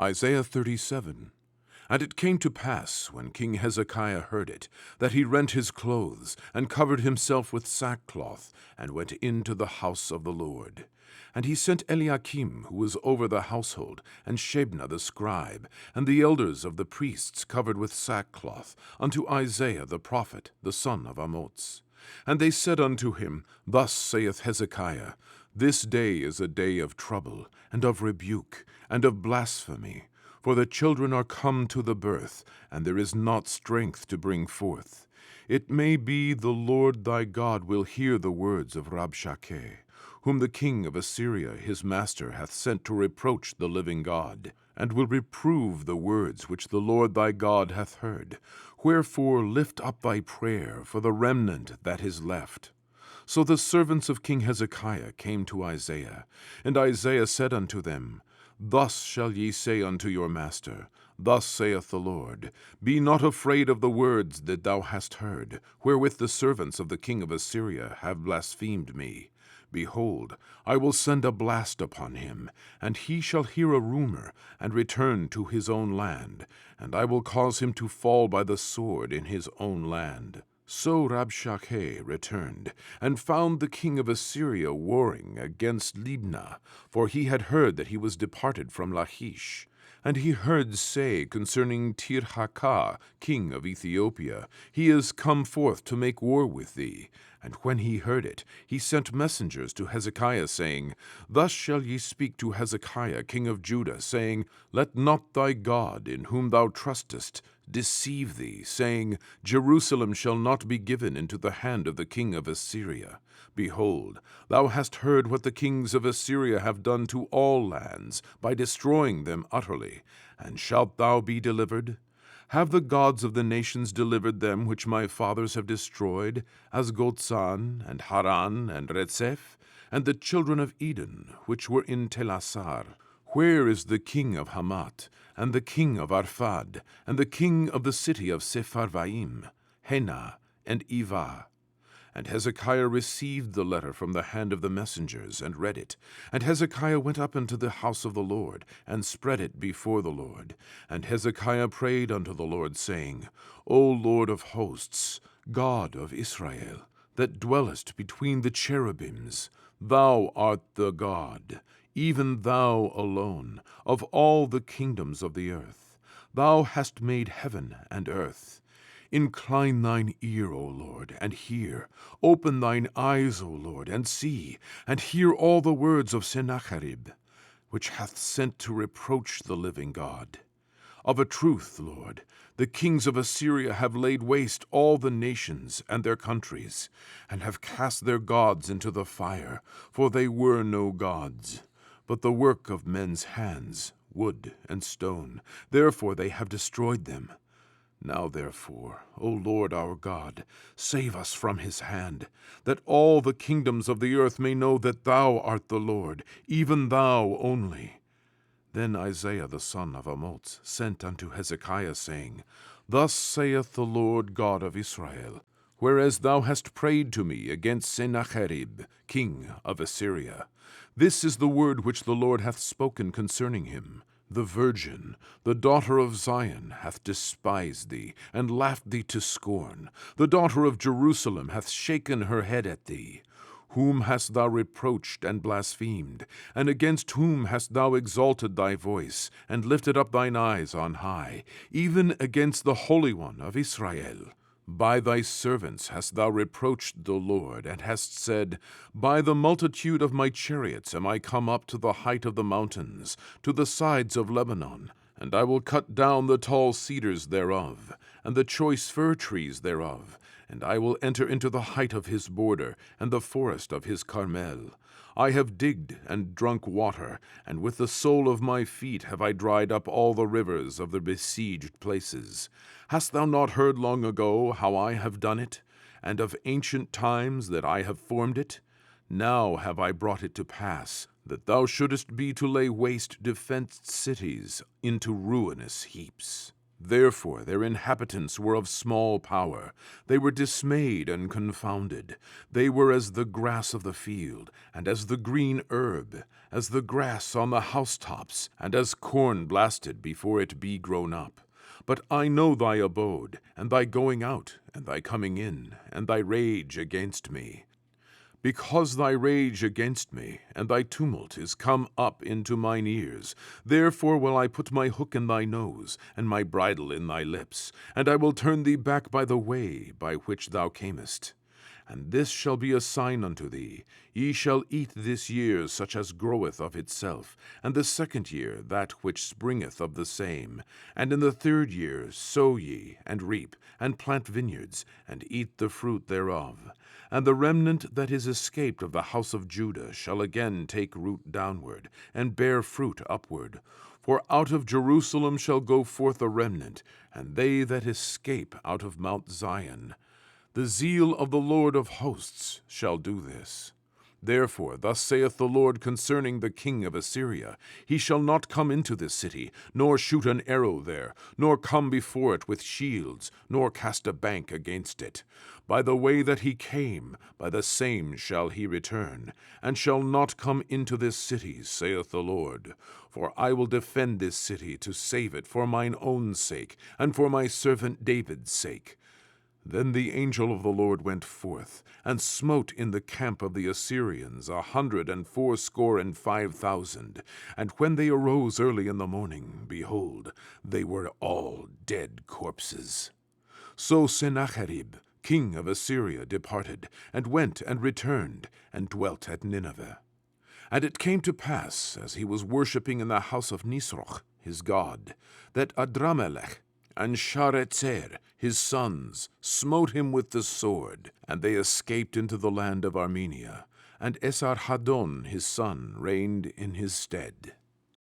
Isaiah 37. And it came to pass, when King Hezekiah heard it, that he rent his clothes, and covered himself with sackcloth, and went into the house of the Lord. And he sent Eliakim, who was over the household, and Shebna the scribe, and the elders of the priests covered with sackcloth, unto Isaiah the prophet, the son of Amoz. And they said unto him, Thus saith Hezekiah, This day is a day of trouble, and of rebuke, and of blasphemy. For the children are come to the birth, and there is not strength to bring forth. It may be the Lord thy God will hear the words of Rabshakeh, whom the king of Assyria his master hath sent to reproach the living God, and will reprove the words which the Lord thy God hath heard. Wherefore lift up thy prayer for the remnant that is left. So the servants of King Hezekiah came to Isaiah, and Isaiah said unto them, Thus shall ye say unto your master, Thus saith the Lord, Be not afraid of the words that thou hast heard, wherewith the servants of the king of Assyria have blasphemed me. Behold, I will send a blast upon him, and he shall hear a rumor, and return to his own land, and I will cause him to fall by the sword in his own land. So Rabshakeh returned, and found the king of Assyria warring against Libnah, for he had heard that he was departed from Lachish. And he heard say concerning Tirhakah, king of Ethiopia, He is come forth to make war with thee. And when he heard it, he sent messengers to Hezekiah, saying, Thus shall ye speak to Hezekiah, king of Judah, saying, Let not thy God, in whom thou trustest, deceive thee, saying, Jerusalem shall not be given into the hand of the king of Assyria. Behold, thou hast heard what the kings of Assyria have done to all lands, by destroying them utterly. And shalt thou be delivered? Have the gods of the nations delivered them which my fathers have destroyed, as Gozan, and Haran, and Retseph, and the children of Eden, which were in Telassar? Where is the king of Hamath, and the king of Arphad, and the king of the city of Sepharvaim, Hena, and Ivah? And Hezekiah received the letter from the hand of the messengers, and read it. And Hezekiah went up into the house of the Lord, and spread it before the Lord. And Hezekiah prayed unto the Lord, saying, O Lord of hosts, God of Israel, that dwellest between the cherubims, thou art the God, even thou alone, of all the kingdoms of the earth. Thou hast made heaven and earth. Incline thine ear, O Lord, and hear. Open thine eyes, O Lord, and see, and hear all the words of Sennacherib, which hath sent to reproach the living God. Of a truth, Lord, the kings of Assyria have laid waste all the nations and their countries, and have cast their gods into the fire, for they were no gods, but the work of men's hands, wood and stone. Therefore they have destroyed them. Now therefore, O Lord our God, save us from his hand, that all the kingdoms of the earth may know that thou art the Lord, even thou only. Then Isaiah the son of Amoz sent unto Hezekiah, saying, Thus saith the Lord God of Israel, Whereas thou hast prayed to me against Sennacherib, king of Assyria, this is the word which the Lord hath spoken concerning him. The virgin, the daughter of Zion, hath despised thee, and laughed thee to scorn. The daughter of Jerusalem hath shaken her head at thee. Whom hast thou reproached and blasphemed? And against whom hast thou exalted thy voice, and lifted up thine eyes on high, even against the Holy One of Israel? By thy servants hast thou reproached the Lord, and hast said, By the multitude of my chariots am I come up to the height of the mountains, to the sides of Lebanon, and I will cut down the tall cedars thereof, and the choice fir trees thereof, and I will enter into the height of his border, and the forest of his Carmel. I have digged and drunk water, and with the sole of my feet have I dried up all the rivers of the besieged places. Hast thou not heard long ago how I have done it, and of ancient times that I have formed it? Now have I brought it to pass, that thou shouldest be to lay waste defenced cities into ruinous heaps. Therefore their inhabitants were of small power. They were dismayed and confounded. They were as the grass of the field, and as the green herb, as the grass on the housetops, and as corn blasted before it be grown up. But I know thy abode, and thy going out, and thy coming in, and thy rage against me. Because thy rage against me, and thy tumult is come up into mine ears, therefore will I put my hook in thy nose, and my bridle in thy lips, and I will turn thee back by the way by which thou camest. And this shall be a sign unto thee: ye shall eat this year such as groweth of itself, and the second year that which springeth of the same. And in the third year sow ye, and reap, and plant vineyards, and eat the fruit thereof. And the remnant that is escaped of the house of Judah shall again take root downward, and bear fruit upward. For out of Jerusalem shall go forth a remnant, and they that escape out of Mount Zion. The zeal of the Lord of hosts shall do this. Therefore thus saith the Lord concerning the king of Assyria: He shall not come into this city, nor shoot an arrow there, nor come before it with shields, nor cast a bank against it. By the way that he came, by the same shall he return, and shall not come into this city, saith the Lord. For I will defend this city to save it for mine own sake, and for my servant David's sake. Then the angel of the Lord went forth, and smote in the camp of the Assyrians 185,000. And when they arose early in the morning, behold, they were all dead corpses. So Sennacherib, king of Assyria, departed, and went and returned, and dwelt at Nineveh. And it came to pass, as he was worshipping in the house of Nisroch, his god, that Adramelech and Sharezer, his sons, smote him with the sword, and they escaped into the land of Armenia. And Esarhaddon, his son, reigned in his stead.